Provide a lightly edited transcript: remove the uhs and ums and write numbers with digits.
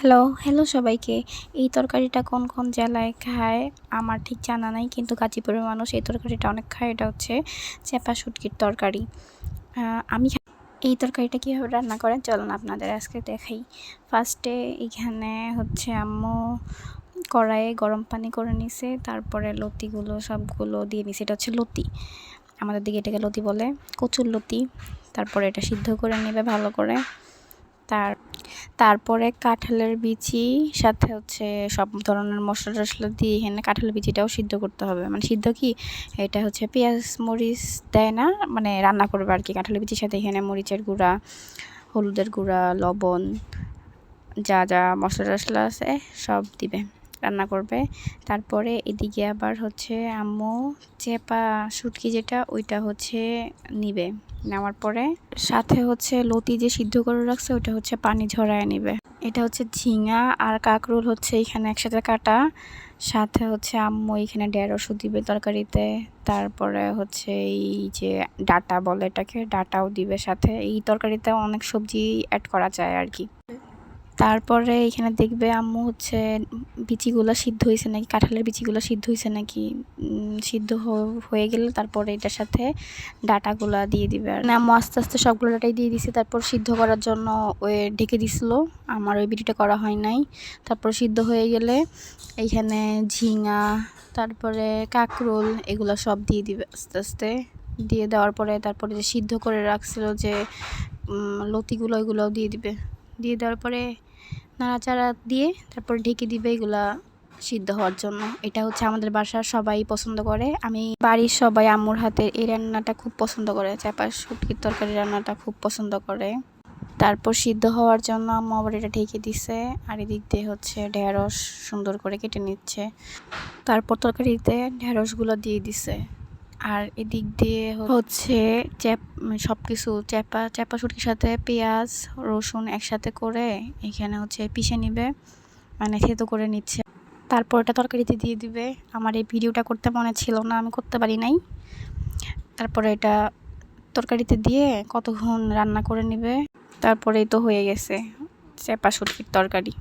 Hello সবাইকে। এই তরকারিটা কোন কোন জেলায় খায় আমার ঠিক জানা নাই, কিন্তু গাজীপুরের মানুষ এই তরকারিটা অনেক খায়। এটা হচ্ছে চেপা শুটকির তরকারি। আমি এই তরকারিটা কীভাবে রান্না করেন চলুন আপনাদের আজকে দেখাই। ফার্স্টে এইখানে হচ্ছে আম্মু কড়াইয়ে গরম পানি করে নিছে, তারপরে লতিগুলো সবগুলো দিয়ে নিছে। এটা হচ্ছে লতি, আমাদের দিকে এটাকে লতি বলে, কচুর লতি। তারপরে এটা সিদ্ধ করে নেবে ভালো করে। তারপরে কাঁঠালের বিচি সাথে হচ্ছে সব ধরনের মশলা টশলা দিয়ে এখানে কাঁঠালের বিচিটাও সিদ্ধ করতে হবে। মানে সিদ্ধ কি, এটা হচ্ছে পেঁয়াজ মরিচ দেয় না, মানে রান্না করবে আর কি। কাঁঠালের বিচির সাথে এখানে মরিচের গুঁড়া, হলুদের গুঁড়া, লবণ, যা যা মশলা টশলা আছে সব দিবে, রান্না করবে। তারপরে এদিকে আবার হচ্ছে আম্মু চেপা শুটকি যেটা ওইটা হচ্ছে নিবে, নেওয়ার পরে সাথে হচ্ছে লতি যে সিদ্ধ করে রাখছে ওইটা হচ্ছে পানি ঝরায় নিবে। এটা হচ্ছে ঝিঙা আর কাঁকরোল হচ্ছে এখানে একসাথে কাটা, সাথে হচ্ছে আম্মু এখানে ঢেঁড়সও দিবে তরকারিতে। তারপরে হচ্ছে এই যে ডাঁটা বলে এটাকে, ডাঁটাও দিবে সাথে। এই তরকারিতে অনেক সবজি অ্যাড করা যায় আর কি। তারপরে এখানে দেখবে আম্মু হচ্ছে বিচিগুলো সিদ্ধ হয়েছে নাকি, কাঁঠালের বিচিগুলো সিদ্ধ হয়েছে নাকি, সিদ্ধ হয়ে গেলে তারপরে এটার সাথে ডাঁটাগুলা দিয়ে দিবে। আর আম্মু আস্তে আস্তে সবগুলো ডাঁটাই দিয়ে দিছে। তারপর সিদ্ধ করার জন্য ওই ঢেকে দিছিল, আমার ওই ভিডিওটা করা হয় নাই। তারপর সিদ্ধ হয়ে গেলে এইখানে ঝিঙা, তারপরে কাঁকরোল এগুলো সব দিয়ে দিবে আস্তে আস্তে। দিয়ে দেওয়ার পরে তারপরে যে সিদ্ধ করে রাখছিল যে লতিগুলো ওইগুলোও দিয়ে দিবে। দিয়ে দেওয়ার পরে নাড়াচাড়া দিয়ে তারপর ঢেকে দিবে এগুলা সিদ্ধ হওয়ার জন্য। এটা হচ্ছে আমাদের বাসার সবাই পছন্দ করে। আমি বাড়ির সবাই আম্মুর হাতের এই রান্নাটা খুব পছন্দ করে, চেপা শুটকির তরকারি রান্নাটা খুব পছন্দ করে। তারপর সিদ্ধ হওয়ার জন্য আম্মু আবার এটা ঢেকে দিছে, আর এদিক দিয়ে হচ্ছে ঢেঁড়স সুন্দর করে কেটে নিচ্ছে। তারপর তরকারিতে ঢেঁড়সগুলো দিয়ে দিছে, আর এদিক দিয়ে হচ্ছে সব কিছু চেপা শুটকির সাথে পেঁয়াজ রসুন একসাথে করে এখানে হচ্ছে পিষে নিবে, মানে থেতো করে নিচ্ছে। তারপর এটা তরকারিতে দিয়ে দিবে। আমার এই ভিডিওটা করতে মনে ছিল না, আমি করতে পারি নাই। তারপরে এটা তরকারিতে দিয়ে কতক্ষণ রান্না করে নিবে, তারপরেই তো হয়ে গেছে চেপা শুটকির তরকারি।